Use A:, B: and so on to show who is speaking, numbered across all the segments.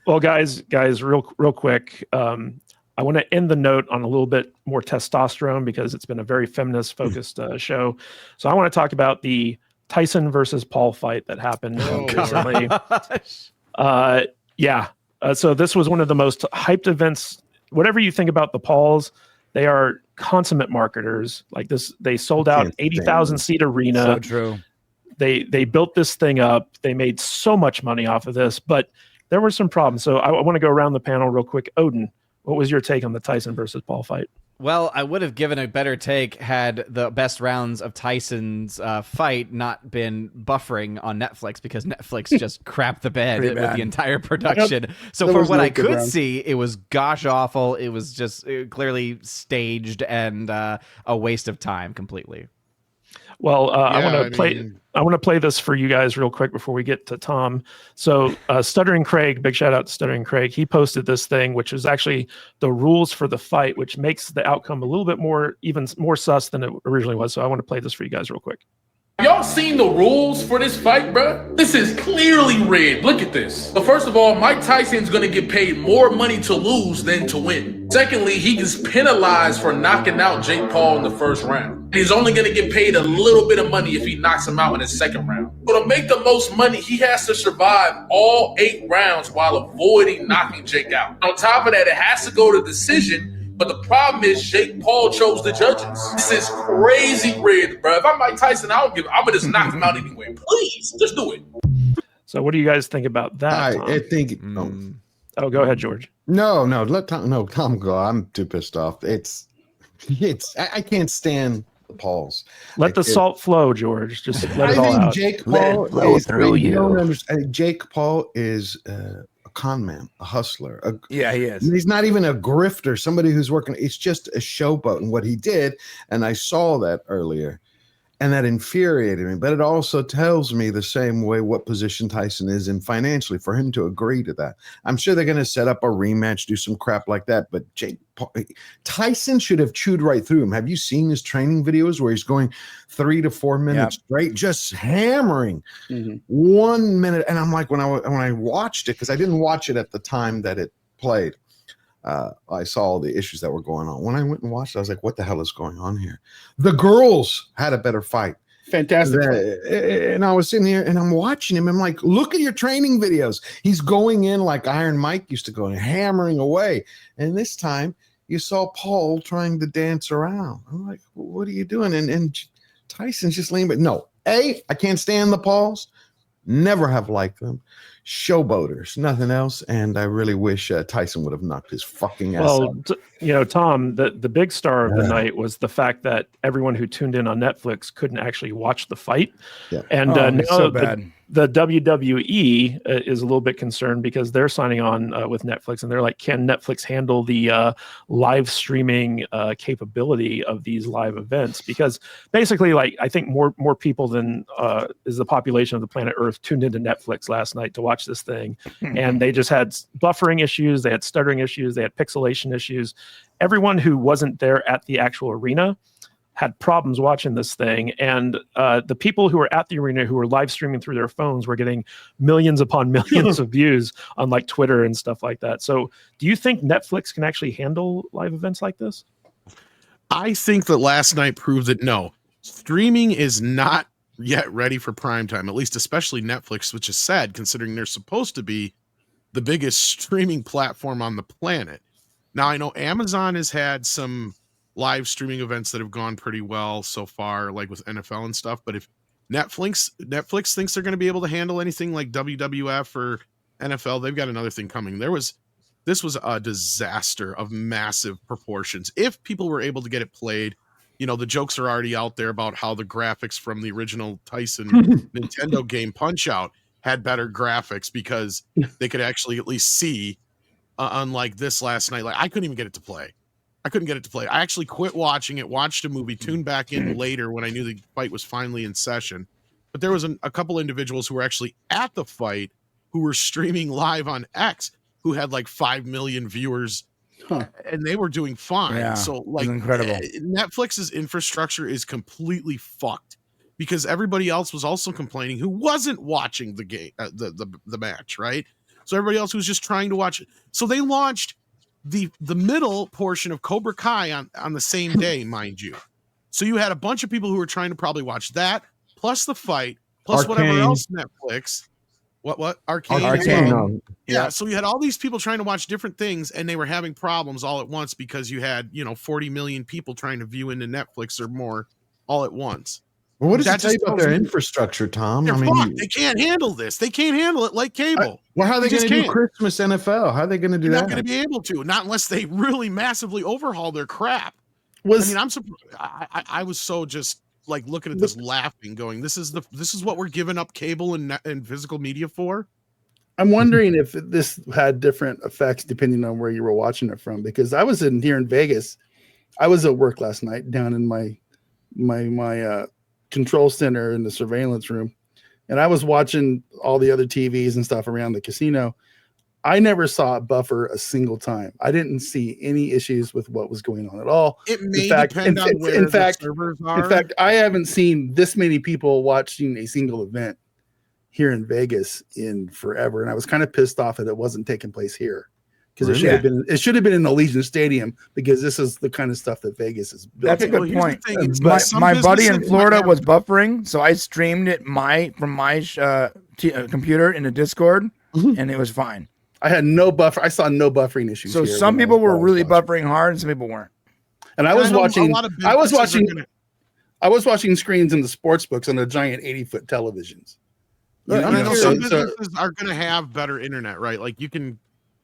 A: Well, guys, real quick. I want to end the note on a little bit more testosterone because it's been a very feminist focused show. So I want to talk about the Tyson versus Paul fight that happened recently. So this was one of the most hyped events. Whatever you think about the Pauls, they are consummate marketers. Like this, they sold out 80,000 seat arena.
B: So true.
A: They built this thing up. They made so much money off of this, but there were some problems. So I want to go around the panel real quick. Odin, what was your take on the Tyson versus Paul fight?
B: Well, I would have given a better take had the best rounds of Tyson's fight not been buffering on Netflix, because Netflix just crapped the bed with the entire production. So for what I could see, it was gosh awful. It was just clearly staged and a waste of time completely.
A: Well, I want to play this for you guys real quick before we get to Tom. So Stuttering Craig, big shout out to Stuttering Craig. He posted this thing, which is actually the rules for the fight, which makes the outcome a little bit even more sus than it originally was. So I want to play this for you guys real quick.
C: Y'all seen the rules for this fight, bruh? This is clearly rigged. Look at this. So first of all, Mike Tyson's gonna get paid more money to lose than to win. Secondly, he gets penalized for knocking out Jake Paul in the first round. He's only gonna get paid a little bit of money if he knocks him out in the second round. So to make the most money, he has to survive all 8 rounds while avoiding knocking Jake out. On top of that, it has to go to decision. But the problem is Jake Paul chose the judges. This is crazy rigged, bro. If I'm Mike Tyson, I'm gonna just knock him out anyway. Please, just do it.
A: So what do you guys think about that?
D: I think.
A: Oh, go ahead, George.
D: No, let Tom go. I'm too pissed off. I can't stand the Pauls.
A: Let the salt flow, George. Just let it all out.
D: Jake Paul Jake Paul is a con man, a hustler.
B: He is.
D: He's not even a grifter, somebody who's working. It's just a showboat. And what he did, and I saw that earlier, and that infuriated me. But it also tells me the same way what position Tyson is in financially for him to agree to that. I'm sure they're going to set up a rematch, do some crap like that. But Tyson should have chewed right through him. Have you seen his training videos where he's going 3 to 4 minutes straight, just hammering 1 minute? And I'm like, when I watched it, because I didn't watch it at the time that it played, I saw all the issues that were going on. When I went and watched it, I was like, what the hell is going on here? The girls had a better fight.
E: Fantastic.
D: And I was sitting here and I'm watching him. I'm like, look at your training videos. He's going in like Iron Mike used to go and hammering away. And this time you saw Paul trying to dance around. I'm like, what are you doing? And Tyson's just leaning back. No, I can't stand the Pauls. Never have liked them. Showboaters, nothing else. And I really wish Tyson would have knocked his fucking ass out.
A: Tom, the big star of the night was the fact that everyone who tuned in on Netflix couldn't actually watch the fight. Yeah. And now
B: so bad.
A: The WWE is a little bit concerned because they're signing on with Netflix, and they're like, can Netflix handle the live streaming capability of these live events? Because basically, like, I think more people than is the population of the planet Earth tuned into Netflix last night to watch this thing, and they just had buffering issues, they had stuttering issues, they had pixelation issues. Everyone who wasn't there at the actual arena had problems watching this thing, and the people who were at the arena who were live streaming through their phones were getting millions upon millions of views on like Twitter and stuff like that. So do you think Netflix can actually handle live events like this?
F: I think that last night proved that no, streaming is not yet ready for prime time, at least especially Netflix, which is sad considering they're supposed to be the biggest streaming platform on the planet. Now, I know Amazon has had some live streaming events that have gone pretty well so far, like with NFL and stuff. But if Netflix thinks they're going to be able to handle anything like WWF or NFL, they've got another thing coming. This was a disaster of massive proportions. If people were able to get it played, the jokes are already out there about how the graphics from the original Tyson Nintendo game Punch-Out had better graphics because they could actually at least see, unlike this last night. Like, I couldn't even get it to play. I actually quit watching it, watched a movie, tuned back in later when I knew the fight was finally in session. But there was a couple individuals who were actually at the fight who were streaming live on X who had like 5 million viewers, and they were doing fine.
B: Yeah,
F: so like,
B: incredible.
F: Netflix's infrastructure is completely fucked because everybody else was also complaining who wasn't watching the game, the match, right? So everybody else who's just trying to watch it. So they launched the middle portion of Cobra Kai on the same day, mind you. So you had a bunch of people who were trying to probably watch that, plus the fight, plus whatever
D: Arcane.
F: else Netflix. What? Arcane?
D: Arcane. No.
F: Yeah, so you had all these people trying to watch different things, and they were having problems all at once because you had, 40 million people trying to view into Netflix or more all at once.
D: Well, what does
F: That
D: it tell you
F: just
D: about
F: tells
D: their
F: you-
D: infrastructure, Tom?
F: They're fucked. They can't handle this. They can't handle it like cable.
D: Well, how are they
F: They just
D: going to do
F: can't.
D: Christmas NFL? How are they going to do
F: They're
D: that?
F: not going to be able to, not unless they really massively overhaul their crap.
A: Was
F: I'm surprised. I was so just like looking at this, laughing, going, "This is what we're giving up cable and physical media for."
E: I'm wondering if this had different effects depending on where you were watching it from, because I was here in Vegas. I was at work last night down in my control center in the surveillance room, and I was watching all the other TVs and stuff around the casino. I never saw it buffer a single time. I didn't see any issues with what was going on at all.
F: It may depend on where the servers are.
E: In fact, I haven't seen this many people watching a single event here in Vegas in forever, and I was kind of pissed off that it wasn't taking place here, because it should have been in Allegiant Stadium, because this is the kind of stuff that Vegas is built.
G: That's a good point.
F: But
G: My buddy in Florida was buffering, so I streamed it from my computer into Discord, and it was fine.
E: I had no buffer. I saw no buffering issues.
G: So
E: here
G: some
E: when
G: people
E: I
G: were
E: was
G: really
E: watching.
G: buffering hard, and some people weren't.
E: And I was watching screens in the sports books on the giant
F: And80-foot
E: televisions.
F: I know some
E: So
F: businesses are going to have better internet, right? Like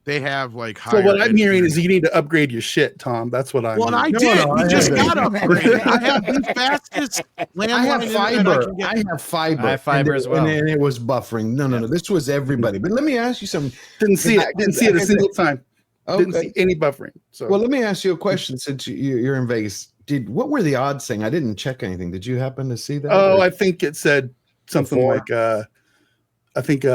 F: they have like higher.
E: what I'm hearing is you need to upgrade your shit, Tom. That's what I'm.
F: Well, and I
E: hearing.
F: did. We just got upgraded. I have the fastest landline.
D: I have fiber.
F: I
D: have fiber.
B: I have fiber as well.
D: And it was buffering. No. This was everybody. But let me ask you something.
E: Didn't see it a single time.
D: Okay.
E: Didn't see any buffering. So
D: Well, let me ask you a question. Since you're in Vegas, what were the odds saying? I didn't check anything. Did you happen to see that?
E: Oh, I think it said something
D: Before?
E: like I think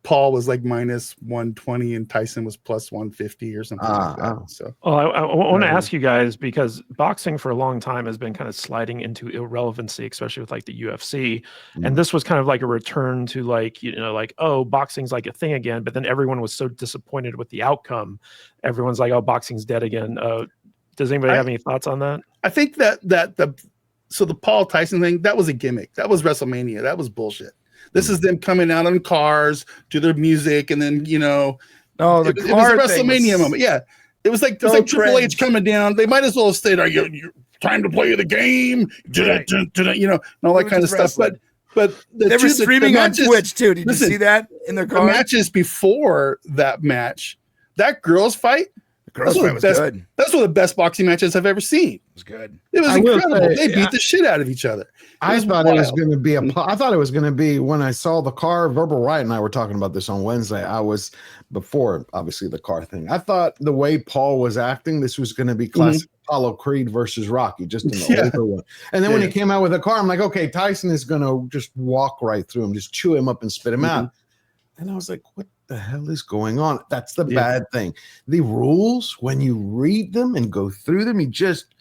E: Paul was like minus 120 and Tyson was plus 150 or something like that. So
A: Well, I want to ask you guys, because boxing for a long time has been kind of sliding into irrelevancy, especially with like the UFC. And this was kind of like a return to like, oh, boxing's like a thing again. But then everyone was so disappointed with the outcome. Everyone's like, oh, boxing's dead again. Does anybody have any thoughts on that?
E: I think that the Paul Tyson thing, that was a gimmick. That was WrestleMania. That was bullshit. This is them coming out on cars to their music, and then
G: the
E: it was a WrestleMania moment. Yeah, it was like Triple H coming down. They might as well have stayed. You're time to play the game, and all that kind of stuff. But
G: they were streaming on Twitch too. Did you see that in their car?
E: The matches before that match, that girls fight.
G: Girls fight was good.
E: That's one of the best boxing matches I've ever seen.
G: It was good.
E: It was incredible. They beat the shit out of each other.
D: I thought it was going to be I thought it was going to be when I saw the car. Verbal Riot and I were talking about this on Wednesday. I was before, obviously, the car thing. I thought the way Paul was acting, this was going to be classic Apollo Creed versus Rocky, just in the older one. And then when he came out with the car, I'm like, okay, Tyson is going to just walk right through him, just chew him up and spit him out. And I was like, what the hell is going on? That's the bad thing. The rules, when you read them and go through them, you just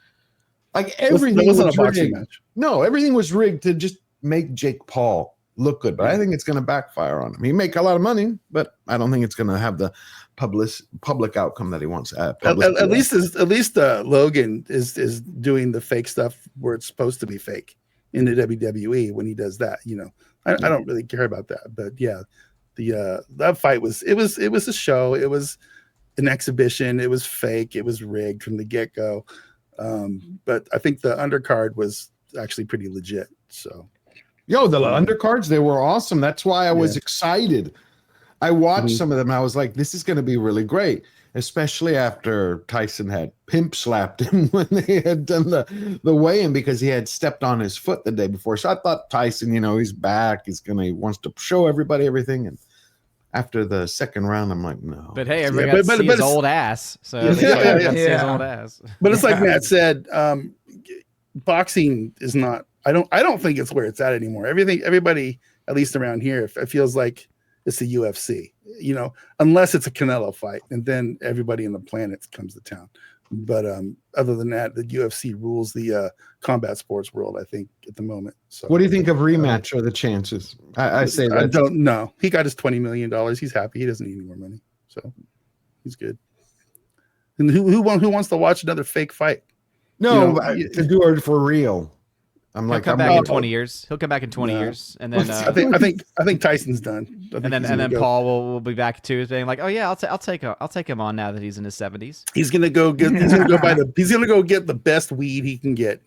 D: like everything
E: wasn't
D: was
E: a boxing
D: rigged.
E: match.
D: No, everything was rigged to just make Jake Paul look good. But I think it's going to backfire on him. He make a lot of money, but I don't think it's going to have the public outcome that he wants.
E: At least Logan is doing the fake stuff where it's supposed to be fake in the WWE when he does that. I don't really care about that, but yeah. That fight was a show. It was an exhibition. It was fake. It was rigged from the get-go. But I think the undercard was actually pretty legit. So
D: the undercards, they were awesome. That's why I was excited. I watched some of them and I was like, this is going to be really great, especially after Tyson had pimp slapped him when they had done the weigh-in, because he had stepped on his foot the day before. So I thought Tyson, he's back. He wants to show everybody everything. And after the second round, I'm like, no.
B: But hey, everybody got to see his old ass. So got to see his old ass.
E: But it's like Matt said, boxing is not. I don't think it's where it's at anymore. Everybody, at least around here, it feels like it's the UFC. Unless it's a Canelo fight, and then everybody in the planet comes to town. But other than that, the UFC rules the combat sports world, I think, at the moment. So
D: What do you think of rematch or the chances? I say
E: I
D: that.
E: don't know. He got his $20 million. He's happy. He doesn't need any more money, so he's good. And who wants to watch another fake fight?
D: No, to do it for real.
B: He'll come back in 20 years. He'll come back in 20 years, and then
E: I think Tyson's done.
B: And then Paul will be back too, being like, "Oh yeah, I'll take him on now that he's in his 70s."
E: He's gonna go get the best weed he can get.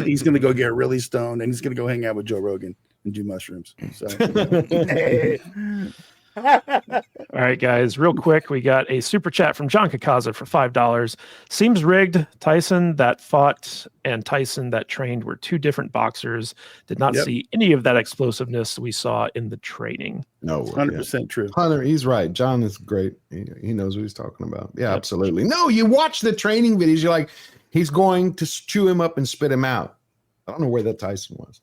E: He's gonna go get really stoned, and he's gonna go hang out with Joe Rogan and do mushrooms. So.
A: All right, guys, real quick, we got a super chat from John Kakaza for $5. Seems rigged. Tyson that fought and Tyson that trained were two different boxers. Did not see any of that explosiveness we saw in the training.
D: No,
E: 100% true.
D: Hunter, he's right. John is great. He knows what he's talking about. Yeah, absolutely. No, you watch the training videos. You're like, he's going to chew him up and spit him out. I don't know where that Tyson was.